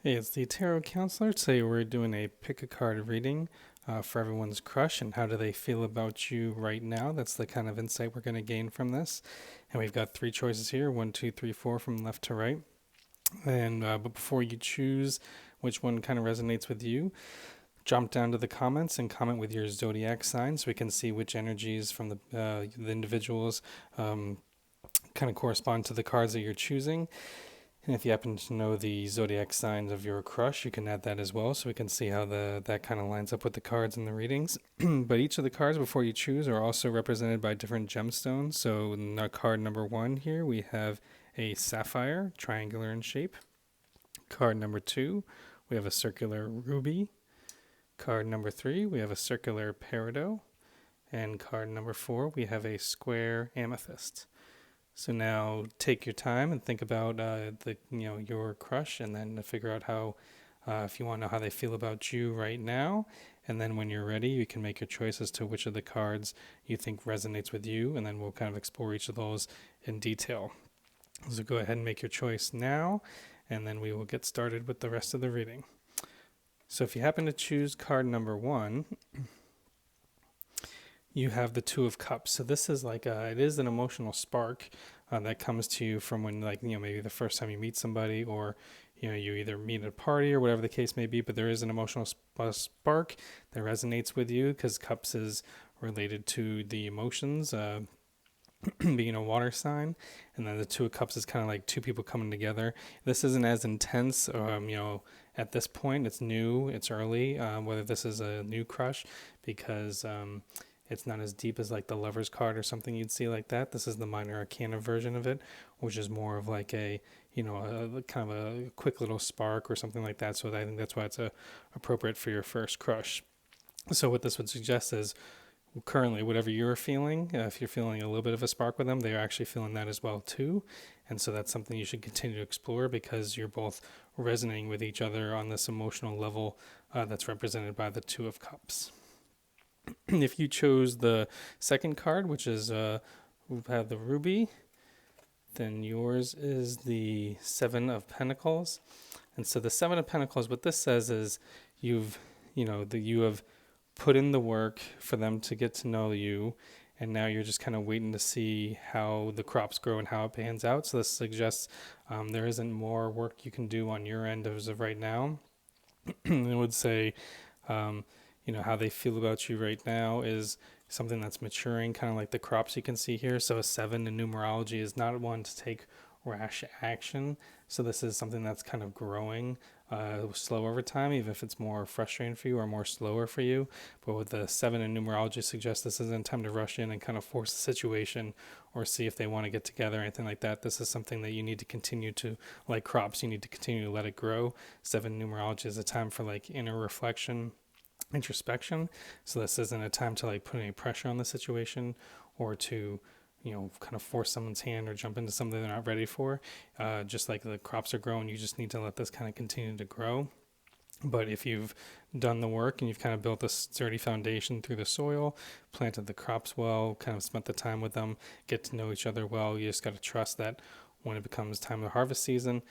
Hey, it's the Tarot Counselor. Today we're doing a pick a card reading for everyone's crush and how do they feel about you right now. That's the kind of insight we're going to gain from this. And we've got three choices here: one, two, three, four, from left to right. And but before you choose which one kind of resonates with you, jump down to the comments and comment with your zodiac sign so we can see which energies from the individuals kind of correspond to the cards that you're choosing. And if you happen to know the zodiac signs of your crush, you can add that as well so we can see how that kind of lines up with the cards in the readings. But each of the cards before you choose are also represented by different gemstones. So in card number 1 here, we have a sapphire, triangular in shape. Card number 2, we have a circular ruby. Card number 3, we have a circular peridot. And card number 4, we have a square amethyst. So now take your time and think about your crush, and then figure out how, if you want to know how they feel about you right now. And then when you're ready, you can make your choice as to which of the cards you think resonates with you, and then we'll kind of explore each of those in detail. So go ahead and make your choice now, and then we will get started with the rest of the reading. So if you happen to choose card number 1, you have the Two of Cups. So this is like it is an emotional spark that comes to you from when, maybe the first time you meet somebody, or you either meet at a party or whatever the case may be. But there is an emotional spark that resonates with you because Cups is related to the emotions, being a water sign, and then the Two of Cups is kind of like two people coming together. This isn't as intense, at this point. It's new, it's early. Whether this is a new crush, because it's not as deep as like the Lover's card or something you'd see like that. This is the Minor Arcana version of it, which is more of like a kind of a quick little spark or something like that. So I think that's why it's appropriate for your first crush. So what this would suggest is, currently, whatever you're feeling, if you're feeling a little bit of a spark with them, they're actually feeling that as well too. And so that's something you should continue to explore, because you're both resonating with each other on this emotional level that's represented by the Two of Cups. If you chose the second card, which is we have the ruby, then yours is the Seven of Pentacles. And so the Seven of Pentacles, what this says is you have put in the work for them to get to know you, and now you're just kind of waiting to see how the crops grow and how it pans out. So this suggests there isn't more work you can do on your end as of right now. It would say how they feel about you right now is something that's maturing, kind of like the crops you can see here. So a 7 in numerology is not one to take rash action. So this is something that's kind of growing slow over time, even if it's more frustrating for you or more slower for you. But with the 7 in numerology suggests this isn't time to rush in and kind of force the situation or see if they want to get together or anything like that. This is something that you need to continue to, like crops, you need to continue to let it grow. 7 numerology is a time for like inner reflection, introspection. So this isn't a time to like put any pressure on the situation or to kind of force someone's hand or jump into something they're not ready for. Just like the crops are growing, you just need to let this kind of continue to grow. But if you've done the work and you've kind of built a sturdy foundation through the soil, planted the crops well, kind of spent the time with them, get to know each other well, you just got to trust that when it becomes time of harvest season,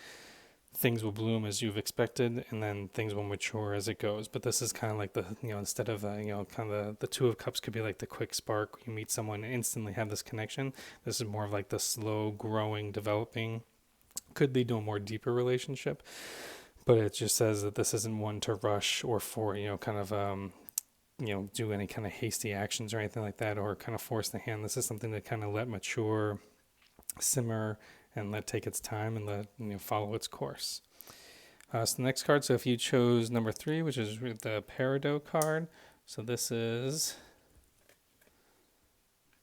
things will bloom as you've expected, and then things will mature as it goes. But this is kind of like the, instead of, kind of the Two of Cups could be like the quick spark. You meet someone and instantly have this connection. This is more of like the slow growing, developing, could lead to a more deeper relationship. But it just says that this isn't one to rush or for, kind of, do any kind of hasty actions or anything like that, or kind of force the hand. This is something to kind of let mature, simmer, and let take its time and let follow its course. So the next card, so if you chose number 3, which is the Peridot card, so this is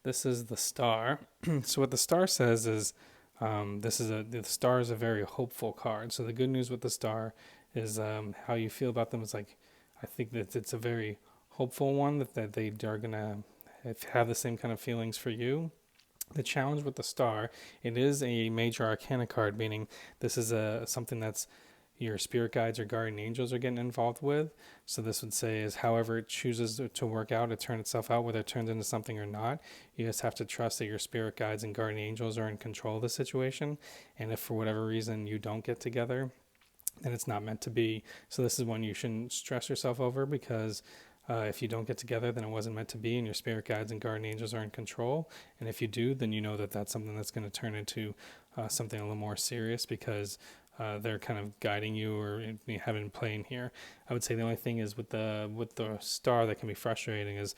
the Star. So what the Star says is the Star is a very hopeful card. So the good news with the Star is how you feel about them is like, I think that it's a very hopeful one, that they are gonna have the same kind of feelings for you. The challenge with the Star, it is a major arcana card, meaning this is something that's your spirit guides or guardian angels are getting involved with. So this would say is however it chooses to work out, to turn itself out, whether it turns into something or not, you just have to trust that your spirit guides and guardian angels are in control of the situation. And if for whatever reason you don't get together, then it's not meant to be. So this is one you shouldn't stress yourself over, because if you don't get together, then it wasn't meant to be, and your spirit guides and guardian angels are in control. And if you do, then you know that that's something that's going to turn into something a little more serious, because they're kind of guiding you or having playing here. I would say the only thing is with the star that can be frustrating is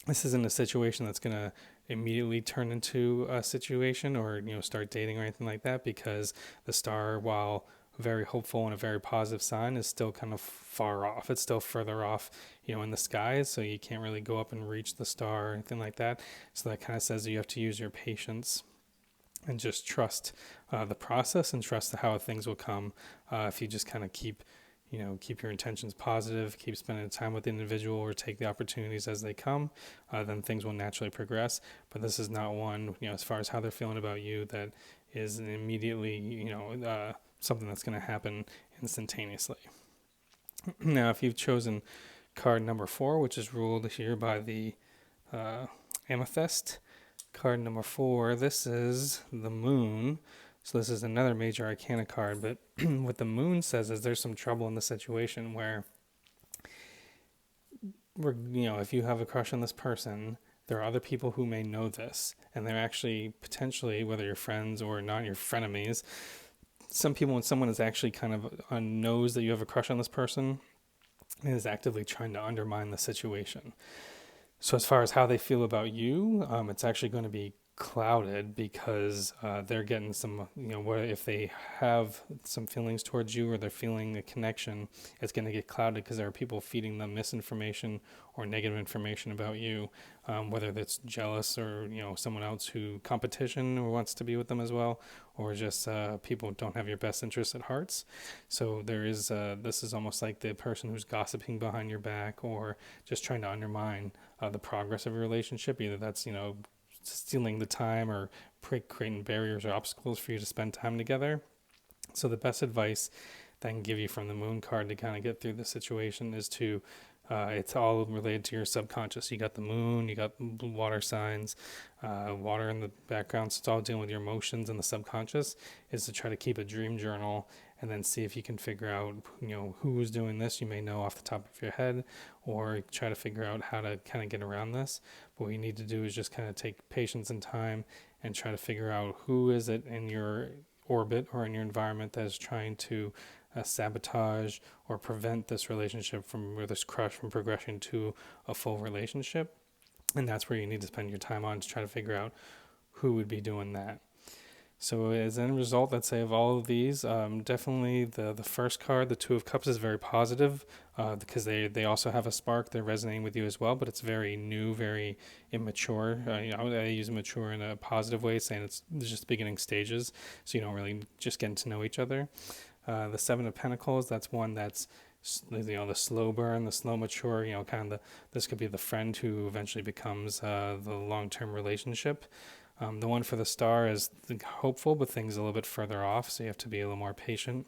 this isn't a situation that's going to immediately turn into a situation, or start dating or anything like that, because the star, while very hopeful and a very positive sign, is still kind of far off. It's still further off, in the skies, so you can't really go up and reach the star or anything like that. So that kind of says that you have to use your patience and just trust the process, and trust how things will come. If you just kind of keep your intentions positive, keep spending time with the individual, or take the opportunities as they come, then things will naturally progress. But this is not one, as far as how they're feeling about you, that is immediately, something that's going to happen instantaneously. Now, if you've chosen card number 4, which is ruled here by the Amethyst, card number 4, this is the Moon. So this is another major arcana card, but what the Moon says is there's some trouble in the situation where, if you have a crush on this person, there are other people who may know this, and they're actually potentially, whether you're friends or not, your frenemies. Some people, when someone is actually kind of knows that you have a crush on this person, is actively trying to undermine the situation. So as far as how they feel about you, it's actually going to be clouded, because they're getting some, what if they have some feelings towards you, or they're feeling a connection, it's going to get clouded because there are people feeding them misinformation or negative information about you, whether that's jealous, or someone else who competition or wants to be with them as well, or just people don't have your best interests at hearts. So there is this is almost like the person who's gossiping behind your back, or just trying to undermine the progress of your relationship. Either that's stealing the time, or creating barriers or obstacles for you to spend time together. So the best advice that I can give you from the Moon card to kind of get through the situation is to it's all related to your subconscious. You got the Moon, you got water signs, water in the background, so it's all dealing with your emotions, and the subconscious is to try to keep a dream journal, and then see if you can figure out who's doing this. You may know off the top of your head, or try to figure out how to kind of get around this. But what you need to do is just kind of take patience and time, and try to figure out who is it in your orbit or in your environment that is trying to sabotage or prevent this relationship or this crush from progressing to a full relationship. And that's where you need to spend your time on, to try to figure out who would be doing that. So as an end result, let's say, of all of these, definitely the first card, the Two of Cups, is very positive, because they also have a spark. They're resonating with you as well, but it's very new, very immature. I use mature in a positive way, saying it's just beginning stages, so you don't really just getting to know each other. The Seven of Pentacles, that's one that's the slow burn, the slow mature, this could be the friend who eventually becomes the long-term relationship. The one for the Star is hopeful, but things a little bit further off, so you have to be a little more patient,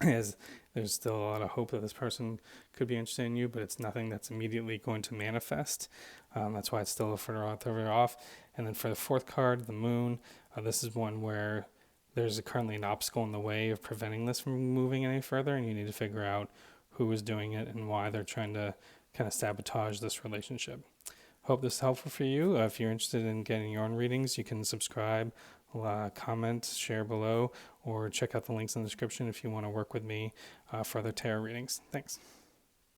as there's still a lot of hope that this person could be interested in you, but it's nothing that's immediately going to manifest. That's why it's still a further off. And then for the fourth card, the Moon, this is one where there's currently an obstacle in the way of preventing this from moving any further, and you need to figure out who is doing it and why they're trying to kind of sabotage this relationship. Hope this is helpful for you. If you're interested in getting your own readings, you can subscribe, comment, share below, or check out the links in the description if you want to work with me for other tarot readings. Thanks.